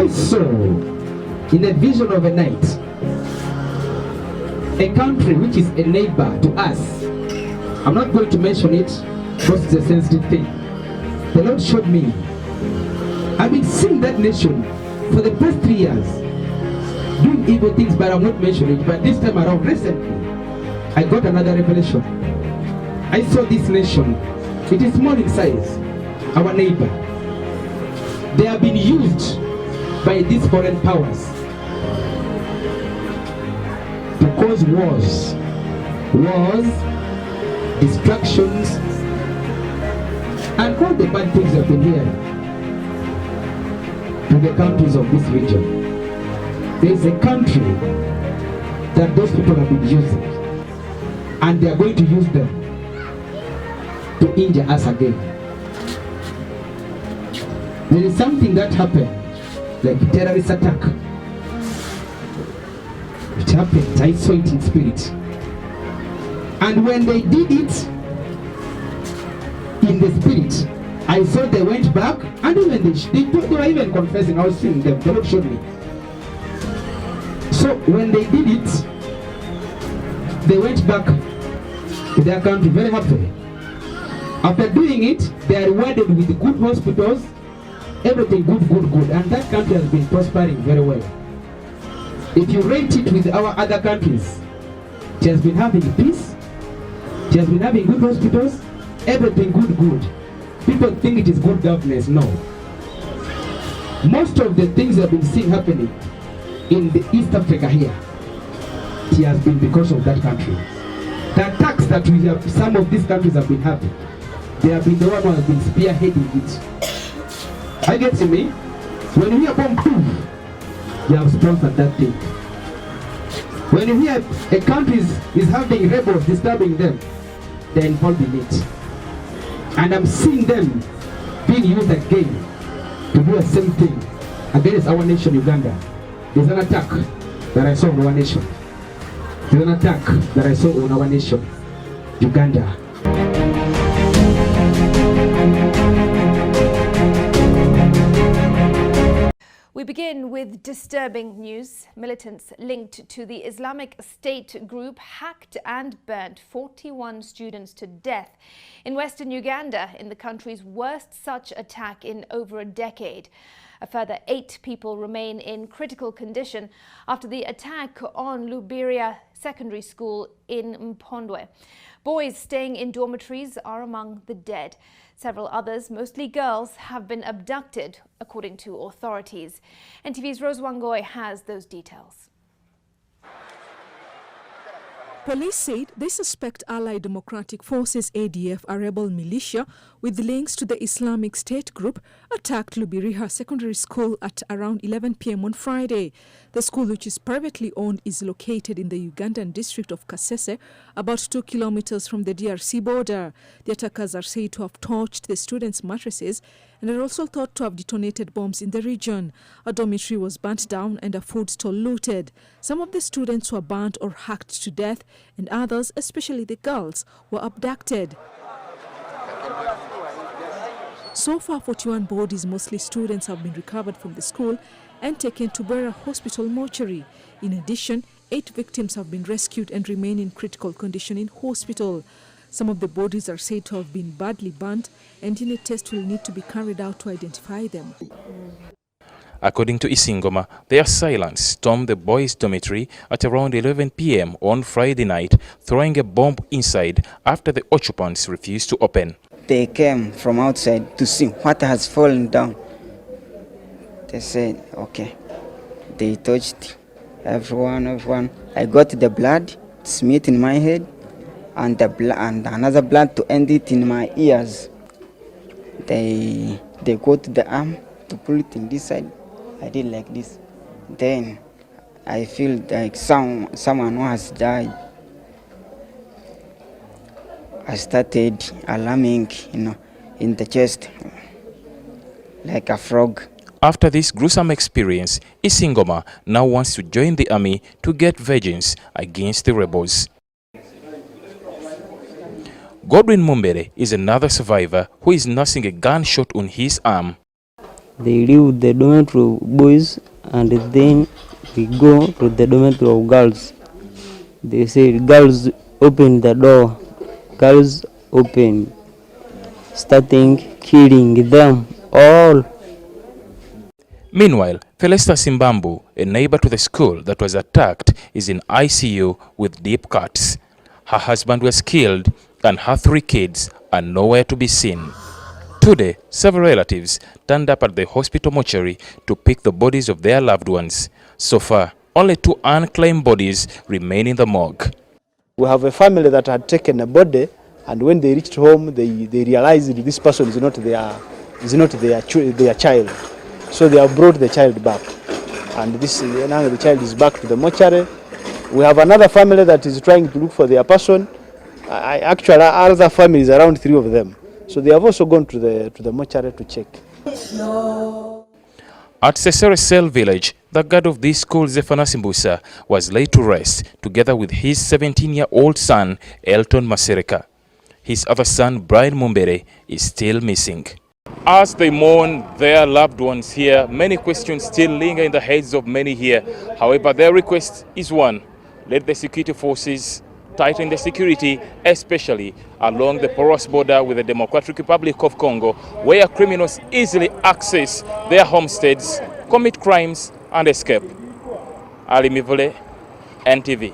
I saw in a vision of a night a country which is a neighbor to us. I'm not going to mention it because it's a sensitive thing. The Lord showed me. I've been seeing that nation for the past 3 years doing evil things, but I'm not mentioning it. But this time around, recently, I got another revelation. I saw this nation. It is small in size, our neighbor. They have been used by these foreign powers to cause wars, distractions, and all the bad things I've been hearing to the countries of this region. There is a country that those people have been using, and they are going to use them to injure us again. There is something that happened, like a terrorist attack. It happened, I saw it in spirit. And when they did it in the spirit, I saw they went back, and even they were even confessing. I was seeing them, the Lord showed me. So when they did it, they went back to their country very happily. After doing it, they are rewarded with good hospitals, everything good, and that country has been prospering very well. If you rate it with our other countries, it has been having peace, it has been having good hospitals, everything good. People think it is good governance. No. Most of the things I've been seeing happening in the East Africa here, it has been because of that country. The attacks that we have, some of these countries have been having, they have been the one who has been spearheading it. I get to me? When you hear bomb proof, they have sponsored that thing. When you hear a country is having rebels disturbing them, they're involved in it. And I'm seeing them being used again to do the same thing against our nation, Uganda. There's an attack that I saw on our nation. There's an attack that I saw on our nation, Uganda. We begin with disturbing news. Militants linked to the Islamic State group hacked and burnt 41 students to death in western Uganda, in the country's worst such attack in over a decade. A further 8 people remain in critical condition after the attack on Lubiria Secondary School in Mpondwe. Boys staying in dormitories are among the dead. Several others, mostly girls, have been abducted, according to authorities. NTV's Rose Wangoi has those details. Police said they suspect Allied Democratic Forces ADF, a rebel militia with links to the Islamic State group, attacked Lubiriha Secondary School at around 11 p.m. on Friday. The school, which is privately owned, is located in the Ugandan district of Kasese, about 2 kilometers from the DRC border. The attackers are said to have torched the students' mattresses and are also thought to have detonated bombs in the region. A dormitory was burnt down and a food stall looted. Some of the students were burnt or hacked to death, and others, especially the girls, were abducted. So far, 41 bodies, mostly students, have been recovered from the school and taken to Bwera Hospital mortuary. In addition, 8 victims have been rescued and remain in critical condition in hospital. Some of the bodies are said to have been badly burnt, and a test will need to be carried out to identify them. According to Isingoma, their assailants stormed the boys' dormitory at around 11 p.m. on Friday night, throwing a bomb inside after the occupants refused to open. They came from outside to see what has fallen down. They said, okay. They touched everyone. I got the blood, smeared in my head, and another blood to end it in my ears. They go to the arm to pull it in this side. I did like this. Then I feel like someone who has died. I started alarming, in the chest, like a frog. After this gruesome experience, Isingoma now wants to join the army to get vengeance against the rebels. Godwin Mumbere is another survivor who is nursing a gunshot on his arm. They leave the dormitory of boys and then we go to the dormitory of girls. They say girls open the door, girls open, starting killing them all. Meanwhile, Felesta Simbambu, a neighbor to the school that was attacked, is in ICU with deep cuts. Her husband was killed and her 3 kids are nowhere to be seen. Today, several relatives turned up at the hospital mortuary to pick the bodies of their loved ones. So far, only 2 unclaimed bodies remain in the morgue. We have a family that had taken a body, and when they reached home, they realized this person is not their child. So they have brought the child back, and now the child is back to the mortuary. We have another family that is trying to look for their person. Actually, other families, around 3 of them. So they have also gone to the mortuary to check. At Seseresel village, the guard of this school, Zephana Simbusa, was laid to rest together with his 17-year-old son, Elton Masereka. His other son, Brian Mumbere, is still missing. As they mourn their loved ones here, many questions still linger in the heads of many here. However, their request is one: let the security forces tighten the security, especially along the porous border with the Democratic Republic of Congo, where criminals easily access their homesteads, commit crimes, and escape. Ali Mivule, NTV.